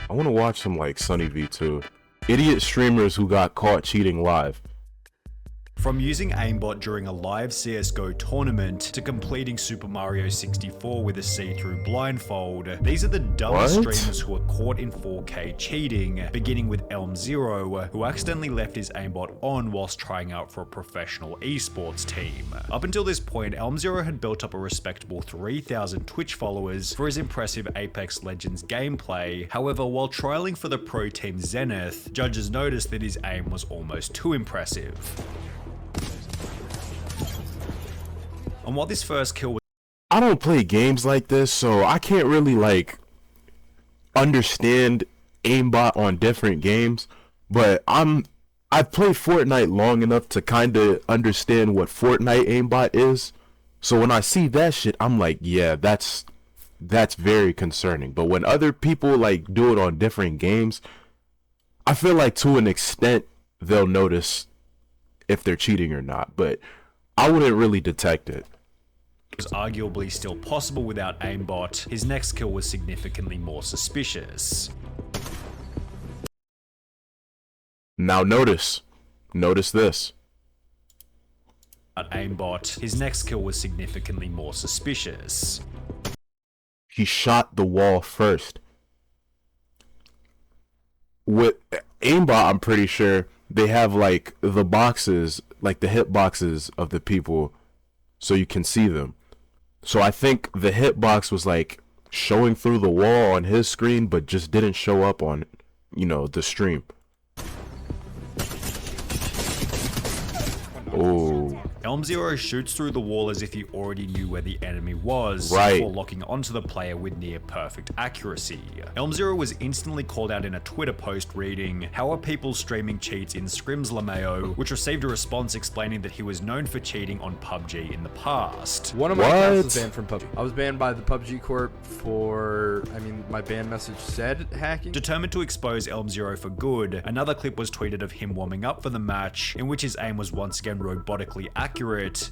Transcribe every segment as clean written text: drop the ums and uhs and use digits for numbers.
I want to watch some like Sunny V2. Idiot streamers who got caught cheating live. From using aimbot during a live CSGO tournament to completing Super Mario 64 with a see-through blindfold, these are the dumbest streamers who are caught in 4K cheating, beginning with Elm0, who accidentally left his aimbot on whilst trying out for a professional esports team. Up until this point, Elm0 had built up a respectable 3,000 Twitch followers for his impressive Apex Legends gameplay. However, while trialing for the pro team Zenith, judges noticed that his aim was almost too impressive. And while this first kill was— I don't play games like this, so I can't really like understand aimbot on different games, but I've played Fortnite long enough to kind of understand what Fortnite aimbot is. So when I see that shit, I'm like, yeah, that's very concerning. But when other people like do it on different games, I feel like to an extent they'll notice if they're cheating or not, but I wouldn't really detect it. Was arguably still possible without aimbot, his next kill was significantly more suspicious. Now notice this. Without aimbot, his next kill was significantly more suspicious. He shot the wall first. With aimbot, I'm pretty sure they have like the boxes, like the hit boxes of the people, so you can see them. So I think the hitbox was like showing through the wall on his screen, but just didn't show up on, you know, the stream. Oh. Elm0 shoots through the wall as if he already knew where the enemy was, before locking onto the player with near perfect accuracy. Elm0 was instantly called out in a Twitter post reading, "How are people streaming cheats in Scrims LMAO?" which received a response explaining that he was known for cheating on PUBG in the past. One of my accounts was banned from PUBG. I was banned by the PUBG Corp for, my ban message said hacking. Determined to expose Elm0 for good, another clip was tweeted of him warming up for the match, in which his aim was once again robotically accurate,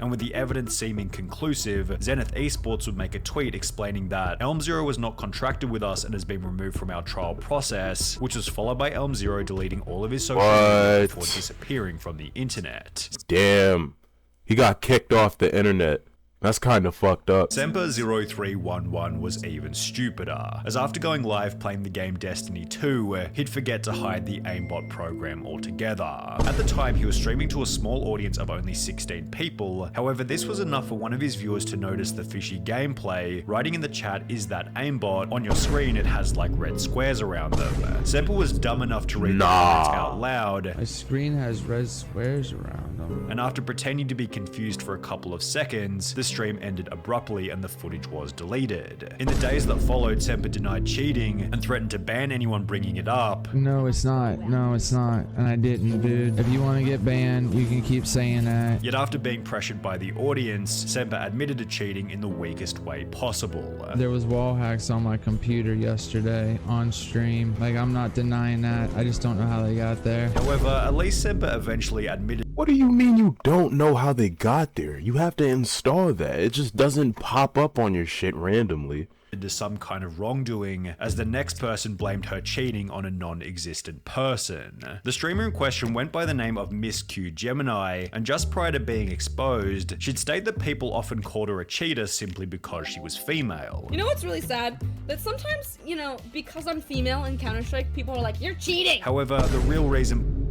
and with the evidence seeming conclusive, Zenith Esports would make a tweet explaining that Elm0 was not contracted with us and has been removed from our trial process, which was followed by Elm0 deleting all of his social media before disappearing from the internet. Damn, he got kicked off the internet. That's kind of fucked up. Semper0311 was even stupider, as after going live playing the game Destiny 2, he'd forget to hide the aimbot program altogether. At the time, he was streaming to a small audience of only 16 people, however this was enough for one of his viewers to notice the fishy gameplay, writing in the chat, "Is that aimbot? On your screen it has like red squares around them." Semper was dumb enough to read the comments out loud. My screen has red squares around them. And after pretending to be confused for a couple of seconds, the stream ended abruptly and the footage was deleted. In the days that followed, Semper denied cheating and threatened to ban anyone bringing it up. No, it's not. No, it's not. And I didn't, dude. If you want to get banned, you can keep saying that. Yet after being pressured by the audience, Semper admitted to cheating in the weakest way possible. There was wall hacks on my computer yesterday on stream. Like, I'm not denying that. I just don't know how they got there. However, at least Semper eventually admitted— What do you mean you don't know how they got there? You have to install that. It just doesn't pop up on your shit randomly. to some kind of wrongdoing, as the next person blamed her cheating on a non-existent person. The streamer in question went by the name of Miss Q Gemini, and just prior to being exposed, she'd stated that people often called her a cheater simply because she was female. You know what's really sad? That sometimes, you know, because I'm female in Counter-Strike, people are like, you're cheating! However, the real reason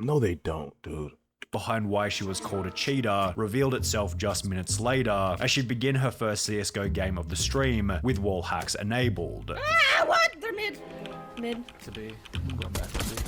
No, they don't, dude. behind why she was called a cheater revealed itself just minutes later, as she'd begin her first CSGO game of the stream with wall hacks enabled. Ah, what? They're mid. Mid. To be. I'm going back to B.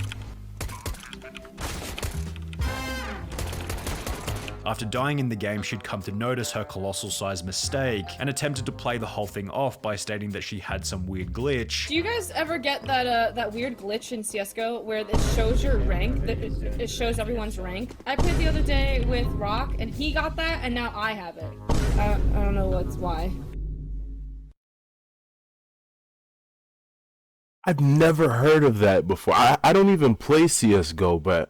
After dying in the game, she'd come to notice her colossal size mistake and attempted to play the whole thing off by stating that she had some weird glitch. Do you guys ever get that that weird glitch in CSGO where it shows your rank, that it shows everyone's rank? I played the other day with Rock and he got that and now I have it. I don't know why. I've never heard of that before. I don't even play CSGO, but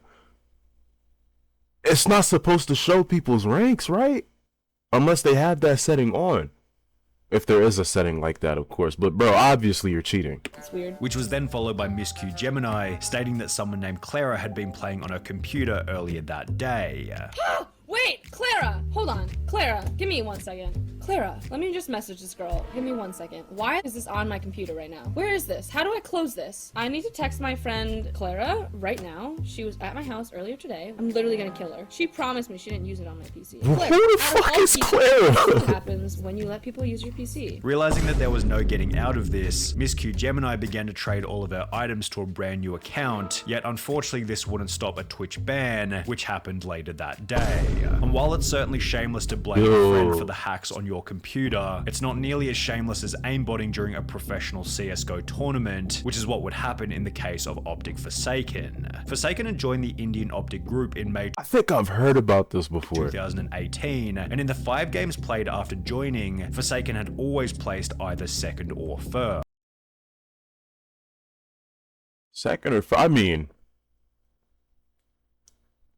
it's not supposed to show people's ranks, right? unless they have that setting on. If there is a setting like that, of course. But bro, obviously you're cheating. It's weird. Which was then followed by Miss Q Gemini stating that someone named Clara had been playing on her computer earlier that day. Wait, Clara! Hold on. Clara, give me 1 second. Clara, let me just message this girl. Give me 1 second. Why is this on my computer right now? Where is this? How do I close this? I need to text my friend Clara right now. She was at my house earlier today. I'm literally gonna kill her. She promised me she didn't use it on my PC. Clara, Who the out of fuck all is people, Clara? What happens when you let people use your PC? Realizing that there was no getting out of this, Miss Q Gemini began to trade all of her items to a brand new account, yet unfortunately this wouldn't stop a Twitch ban, which happened later that day. And while it's certainly shameless to blame a friend for the hacks on your computer, it's not nearly as shameless as aimbotting during a professional CSGO tournament, which is what would happen in the case of Optic Forsaken. Forsaken had joined the Indian Optic group in May I think I've heard about this before. 2018, and in the 5 games played after joining, Forsaken had always placed either second or first. Second or I mean,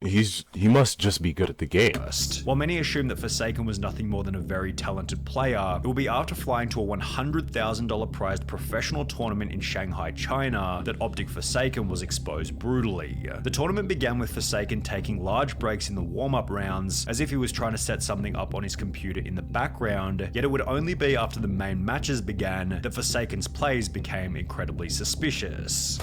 he must just be good at the game. While many assume that Forsaken was nothing more than a very talented player, it will be after flying to a $100,000 prized professional tournament in Shanghai, China, that Optic Forsaken was exposed brutally. The tournament began with Forsaken taking large breaks in the warm-up rounds, as if he was trying to set something up on his computer in the background, yet it would only be after the main matches began that Forsaken's plays became incredibly suspicious.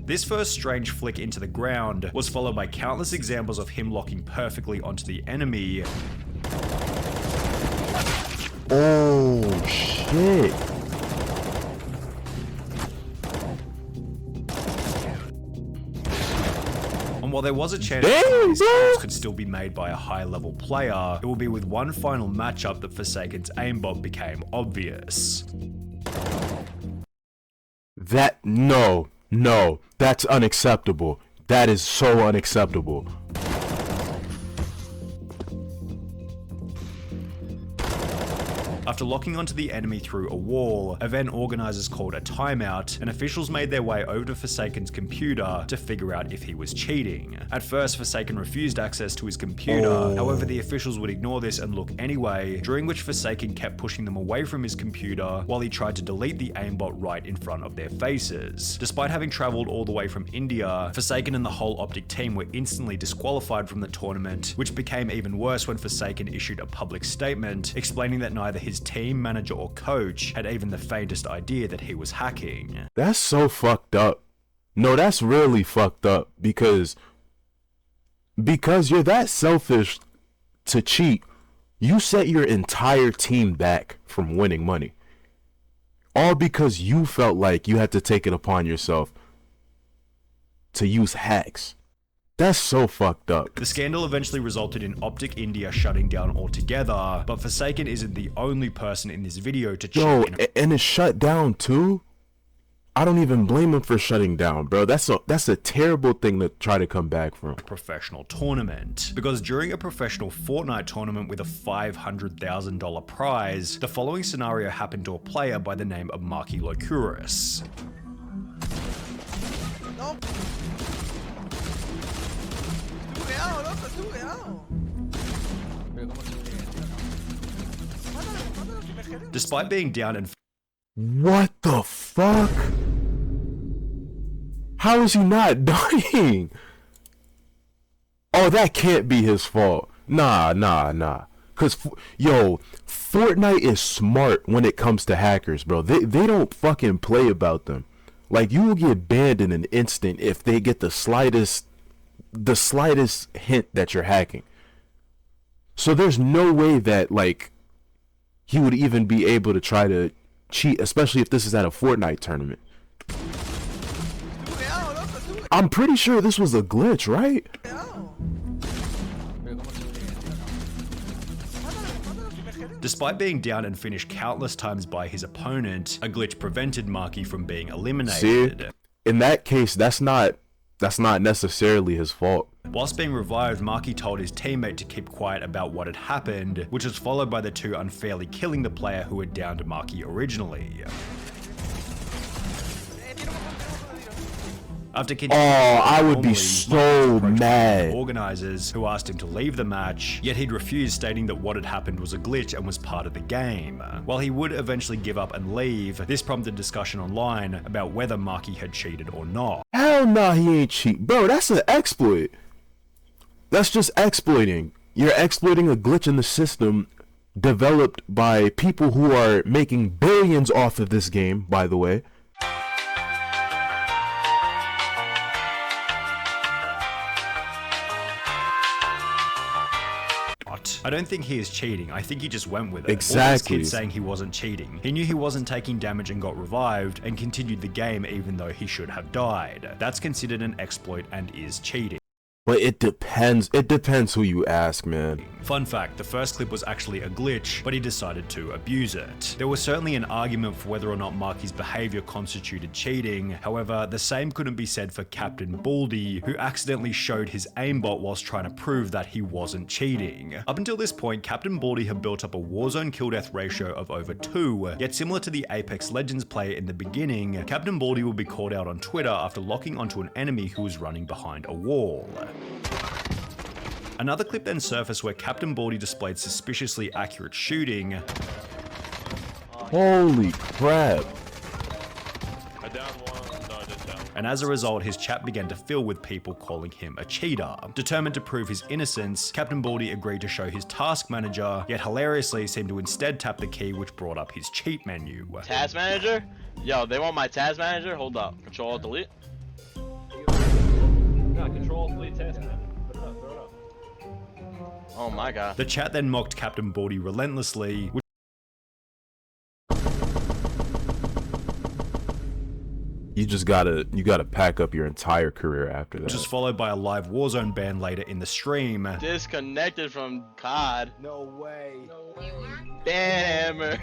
This first strange flick into the ground was followed by countless examples of him locking perfectly onto the enemy. Oh shit. And while there was a chance Damn, that these bro. kills could still be made by a high-level player, it will be with one final matchup that Forsaken's aimbot became obvious. No, that's unacceptable. That is so unacceptable. After locking onto the enemy through a wall, event organizers called a timeout, and officials made their way over to Forsaken's computer to figure out if he was cheating. At first, Forsaken refused access to his computer, however the officials would ignore this and look anyway, during which Forsaken kept pushing them away from his computer while he tried to delete the aimbot right in front of their faces. Despite having traveled all the way from India, Forsaken and the whole Optic team were instantly disqualified from the tournament, which became even worse when Forsaken issued a public statement explaining that neither his team, manager, or coach had even the faintest idea that he was hacking. That's so fucked up. No, that's really fucked up because you're that selfish to cheat. You set your entire team back from winning money. All because you felt like you had to take it upon yourself to use hacks. That's so fucked up. The scandal eventually resulted in Optic India shutting down altogether, but Forsaken isn't the only person in this video to cheat Yo, in a and it's shut down too? I don't even blame him for shutting down, bro. That's a terrible thing to try to come back from. professional tournament. Because during a professional Fortnite tournament with a $500,000 prize, the following scenario happened to a player by the name of Marky Locuris. No. Estuve loco, estuve Mátalo, que me genera. Despite being down and What the fuck? How is he not dying? Oh, that can't be his fault. Nah. Cause yo, Fortnite is smart when it comes to hackers, bro. They don't fucking play about them. Like, you will get banned in an instant if they get the slightest hint that you're hacking. So there's no way that, like, he would even be able to try to cheat, especially if this is at a Fortnite tournament. I'm pretty sure this was a glitch, right? Despite being down and finished countless times by his opponent, a glitch prevented Marky from being See, eliminated. in that case, that's not necessarily his fault. Whilst being revived, Marky told his teammate to keep quiet about what had happened, which was followed by the two unfairly killing the player who had downed Marky originally. After I would be normally, so Mark was approached by mad. the organizers who asked him to leave the match, yet he'd refused, stating that what had happened was a glitch and was part of the game. While he would eventually give up and leave, this prompted discussion online about whether Marky had cheated or not. Hell nah, he ain't cheat. Bro, that's an exploit. That's just exploiting. You're exploiting a glitch in the system developed by people who are making billions off of this game, by the way. I don't think he is cheating. I think he just went with it. Exactly. All this kid saying he wasn't cheating. He knew he wasn't taking damage and got revived and continued the game even though he should have died. That's considered an exploit and is cheating. But it depends. It depends who you ask, man. Fun fact, the first clip was actually a glitch, but he decided to abuse it. There was certainly an argument for whether or not Marky's behavior constituted cheating. However, the same couldn't be said for Captain Baldy, who accidentally showed his aimbot whilst trying to prove that he wasn't cheating. Up until this point, Captain Baldy had built up a Warzone kill death ratio of over 2, yet similar to the Apex Legends player in the beginning, Captain Baldy would be called out on Twitter after locking onto an enemy who was running behind a wall. Another clip then surfaced where Captain Baldy displayed suspiciously accurate shooting. Holy crap. And as a result, his chat began to fill with people calling him a cheater. Determined to prove his innocence, Captain Baldy agreed to show his task manager, yet hilariously seemed to instead tap the key which brought up his cheat menu. Task manager? Yo, they want my task manager? Hold up. Control delete. No, control delete task manager. Throw it up. Oh my god. The chat then mocked Captain Baldy relentlessly, You gotta pack up your entire career after that. which was followed by a live Warzone ban later in the stream. Disconnected from COD. No way. Damn.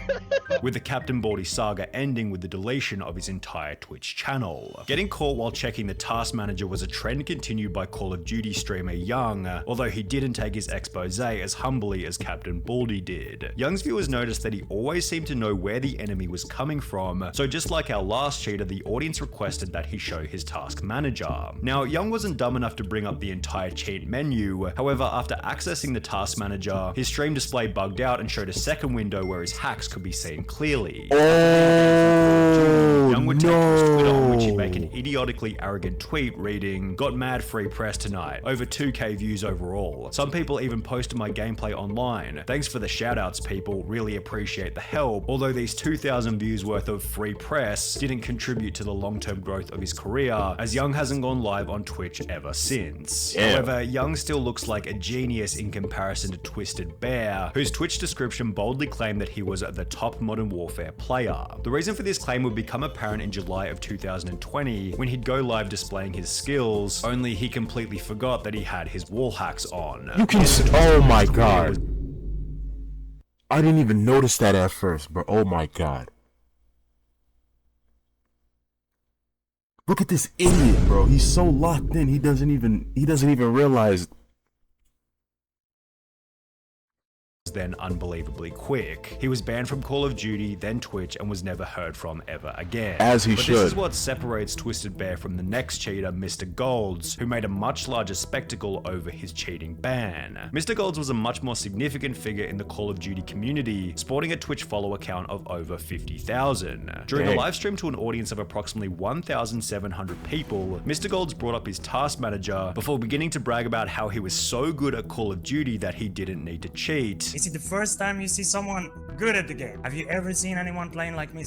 With the Captain Baldy saga ending with the deletion of his entire Twitch channel. Getting caught while checking the task manager was a trend continued by Call of Duty streamer Young, although he didn't take his expose as humbly as Captain Baldy did. Young's viewers noticed that he always seemed to know where the enemy was coming from, so just like our last cheater, the audience requested that he show his task manager. Now, Young wasn't dumb enough to bring up the entire cheat menu, however, after accessing the task manager, his stream display bugged out and showed a second window where his hacks could be seen clearly. Oh, Young would take to his Twitter, on which he'd make an idiotically arrogant tweet reading, "Got mad free press tonight, over 2k views overall. Some people even posted my gameplay online. Thanks for the shoutouts, people, really appreciate the help." Although these 2,000 views worth of free press didn't contribute to the long-term growth of his career, as Young hasn't gone live on Twitch ever since. Yeah. However, Young still looks like a genius in comparison to Twisted Bear, whose Twitch description boldly claimed that he was the top Modern Warfare player. The reason for this claim would become apparent in July of 2020 when he'd go live displaying his skills, only he completely forgot that he had his wall hacks on. You can oh my god. I didn't even notice that at first, bro. Oh my god. Look at this idiot, bro. He's so locked in. He doesn't even realize. Then unbelievably quick. He was banned from Call of Duty, then Twitch, and was never heard from ever again. As he but should. This is what separates Twisted Bear from the next cheater, Mr. Golds, who made a much larger spectacle over his cheating ban. Mr. Golds was a much more significant figure in the Call of Duty community, sporting a Twitch follower count of over 50,000. During a Dang. live stream to an audience of approximately 1,700 people, Mr. Golds brought up his task manager before beginning to brag about how he was so good at Call of Duty that he didn't need to cheat. Is it the first time you see someone good at the game? Have you ever seen anyone playing like me?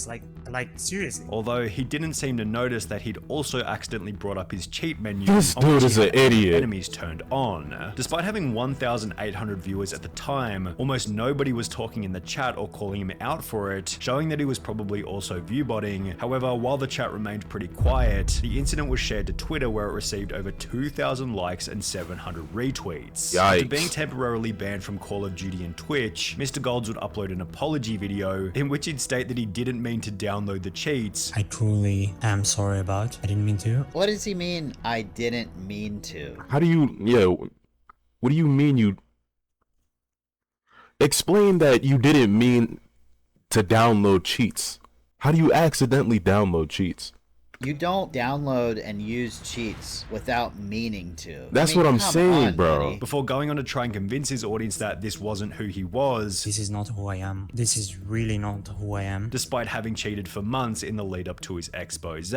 Like seriously? Although he didn't seem to notice that he'd also accidentally brought up his cheat menu. This on dude which he is an had idiot. Enemies turned on. Despite having 1,800 viewers at the time, almost nobody was talking in the chat or calling him out for it, showing that he was probably also viewbotting. However, while the chat remained pretty quiet, the incident was shared to Twitter where it received over 2,000 likes and 700 retweets. After Yikes. being temporarily banned from Call of Duty and Twitch, Mr. Golds would upload an apology video in which he'd state that he didn't mean to download the cheats. I truly am sorry about. I didn't mean to. What does he mean, I didn't mean to? How do you, what do you mean you... Explain that you didn't mean to download cheats. How do you accidentally download cheats? You don't download and use cheats without meaning to. That's what I'm come saying, on, bro. buddy. Before going on to try and convince his audience that this wasn't who he was, This is not who I am. This is really not who I am. despite having cheated for months in the lead up to his expose.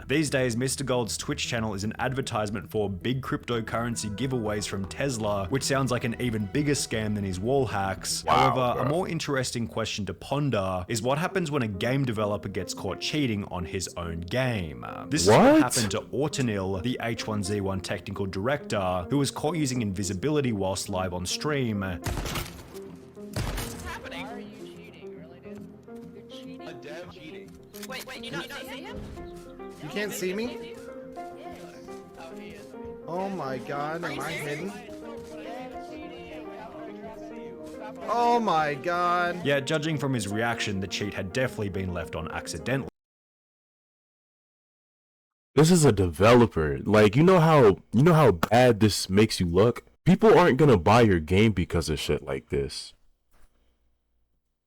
These days, Mr. Gold's Twitch channel is an advertisement for big cryptocurrency giveaways from Tesla, which sounds like an even bigger scam than his wall hacks. However, a more interesting question to ponder is what happens when a game developer gets caught cheating on his own game. This is what What? happened to Ortonil, the H1Z1 technical director, who was caught using invisibility whilst live on stream. Wait, you not see him? You can't see me? Oh my god, am I hidden? Oh my god. Yet, judging from his reaction, the cheat had definitely been left on accidentally. This is a developer. Like, you know how bad this makes you look? People aren't gonna buy your game because of shit like this.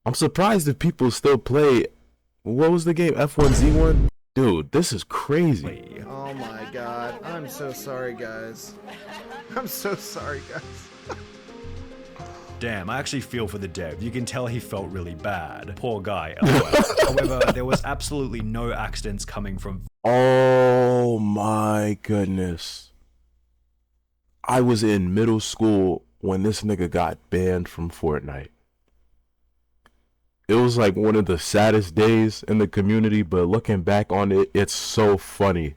I'm surprised if people still play. What was the game? F1Z1? Dude, this is crazy. Oh my god. I'm so sorry, guys. I'm so sorry, guys. Damn, I actually feel for the dev. You can tell he felt really bad. Poor guy. LOL. However, there was absolutely no accidents coming from. Oh my goodness. I was in middle school when this nigga got banned from Fortnite. It was like one of the saddest days in the community, but looking back on it, it's so funny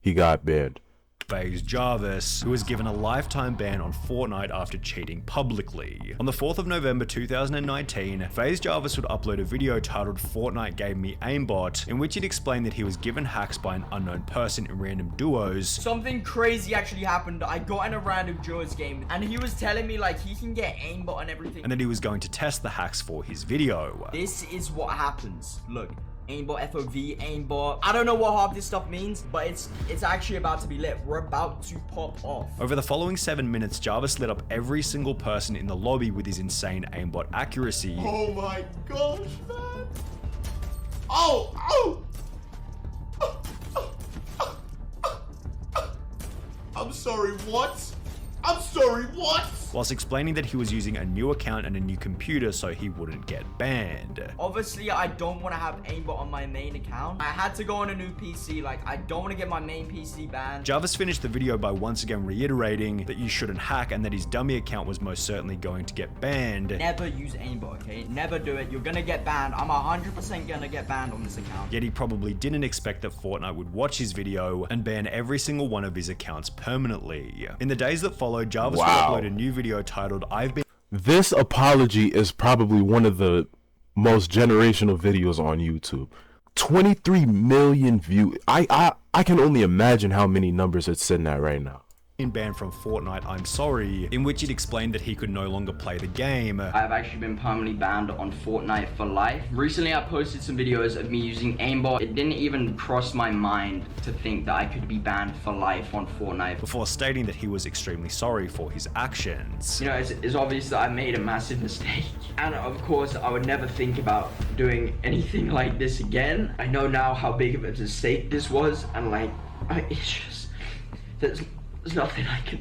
he got banned. FaZe Jarvis, who was given a lifetime ban on Fortnite after cheating publicly. On the 4th of November 2019, FaZe Jarvis would upload a video titled Fortnite Gave Me Aimbot, in which he'd explained that he was given hacks by an unknown person in random duos. Something crazy actually happened. I got in a random duos game and he was telling me like he can get aimbot and everything. And that he was going to test the hacks for his video. This is what happens. Look. Aimbot, FOV, aimbot. I don't know what half this stuff means, but it's actually about to be lit. We're about to pop off. Over the following 7 minutes, Jarvis lit up every single person in the lobby with his insane aimbot accuracy. Oh my gosh, man. Oh! I'm sorry, what? I'm sorry, what? Whilst explaining that he was using a new account and a new computer so he wouldn't get banned. Obviously, I don't want to have aimbot on my main account. I had to go on a new PC. Like, I don't want to get my main PC banned. Jarvis finished the video by once again reiterating that you shouldn't hack and that his dummy account was most certainly going to get banned. Never use aimbot, okay? Never do it. You're gonna get banned. I'm 100% gonna get banned on this account. Yet he probably didn't expect that Fortnite would watch his video and ban every single one of his accounts permanently. In the days that followed, Jarvis would upload a new video titled I've Been. This apology is probably one of the most generational videos on YouTube. 23 million views. I can only imagine how many numbers it's sitting at right now. Banned from Fortnite, I'm sorry, in which he'd explained that he could no longer play the game. I've actually been permanently banned on Fortnite for life. Recently, I posted some videos of me using aimbot. It didn't even cross my mind to think that I could be banned for life on Fortnite. Before stating that he was extremely sorry for his actions. You know, it's obvious that I made a massive mistake. And of course, I would never think about doing anything like this again. I know now how big of a mistake this was, and like, it's just, there's nothing I can.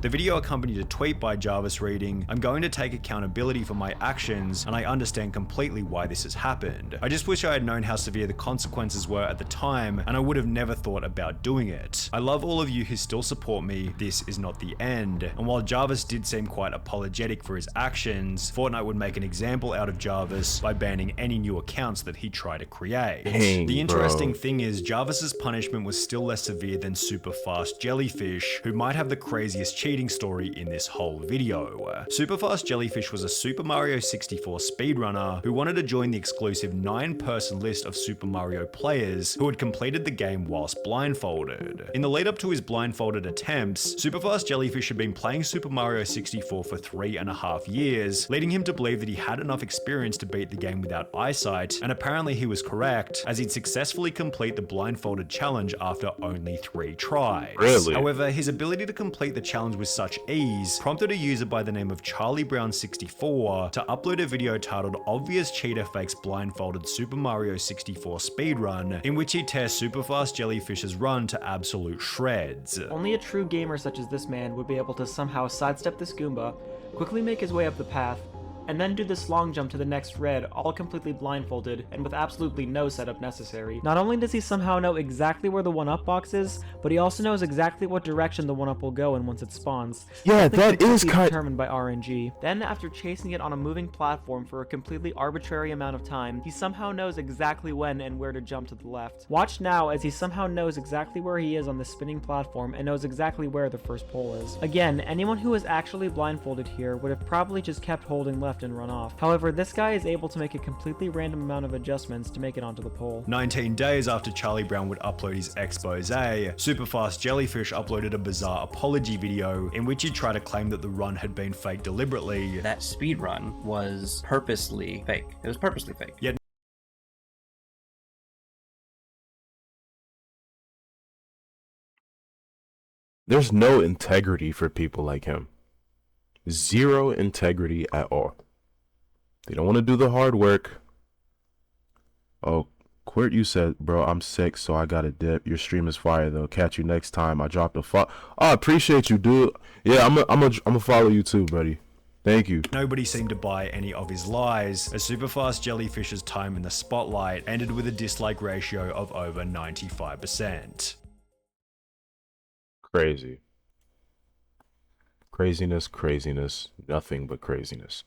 The video accompanied a tweet by Jarvis reading, "I'm going to take accountability for my actions, and I understand completely why this has happened. I just wish I had known how severe the consequences were at the time, and I would have never thought about doing it. I love all of you who still support me. This is not the end." And while Jarvis did seem quite apologetic for his actions, Fortnite would make an example out of Jarvis by banning any new accounts that he tried to create. Dang, the interesting bro. thing is, Jarvis's punishment was still less severe than Superfast Jellyfish, who might have the craziest cheating story in this whole video. Superfast Jellyfish was a Super Mario 64 speedrunner who wanted to join the exclusive 9-person list of Super Mario players who had completed the game whilst blindfolded. In the lead up to his blindfolded attempts, Superfast Jellyfish had been playing Super Mario 64 for 3.5 years, leading him to believe that he had enough experience to beat the game without eyesight, and apparently he was correct, as he'd successfully complete the blindfolded challenge after only 3 tries. Really? However, his ability to complete the challenge with such ease prompted a user by the name of CharlieBrown64 to upload a video titled Obvious Cheater Fakes Blindfolded Super Mario 64 Speedrun, in which he tears Superfast Jellyfish's run to absolute shreds. Only a true gamer such as this man would be able to somehow sidestep this Goomba, quickly make his way up the path, and then do this long jump to the next red, all completely blindfolded, and with absolutely no setup necessary. Not only does he somehow know exactly where the 1-up box is, but he also knows exactly what direction the 1-up will go in once it spawns. Yeah, that is determined by RNG. Then, after chasing it on a moving platform for a completely arbitrary amount of time, he somehow knows exactly when and where to jump to the left. Watch now as he somehow knows exactly where he is on the spinning platform and knows exactly where the first pole is. Again, anyone who was actually blindfolded here would have probably just kept holding left and run off. However, this guy is able to make a completely random amount of adjustments to make it onto the pole. 19 days after Charlie Brown would upload his expose, Superfast Jellyfish uploaded a bizarre apology video in which he tried to claim that the run had been faked deliberately. That speed run was purposely fake. It was purposely fake. Yet there's no integrity for people like him. Zero integrity at all. They don't want to do the hard work. Oh, Quirt, you said, bro, I'm sick, so I got to dip. Your stream is fire, though. Catch you next time. I dropped a Oh, I appreciate you, dude. Yeah, I'm gonna follow you too, buddy. Thank you. Nobody seemed to buy any of his lies, as Superfast Jellyfish's time in the spotlight ended with a dislike ratio of over 95%. Crazy. Craziness, craziness, nothing but craziness.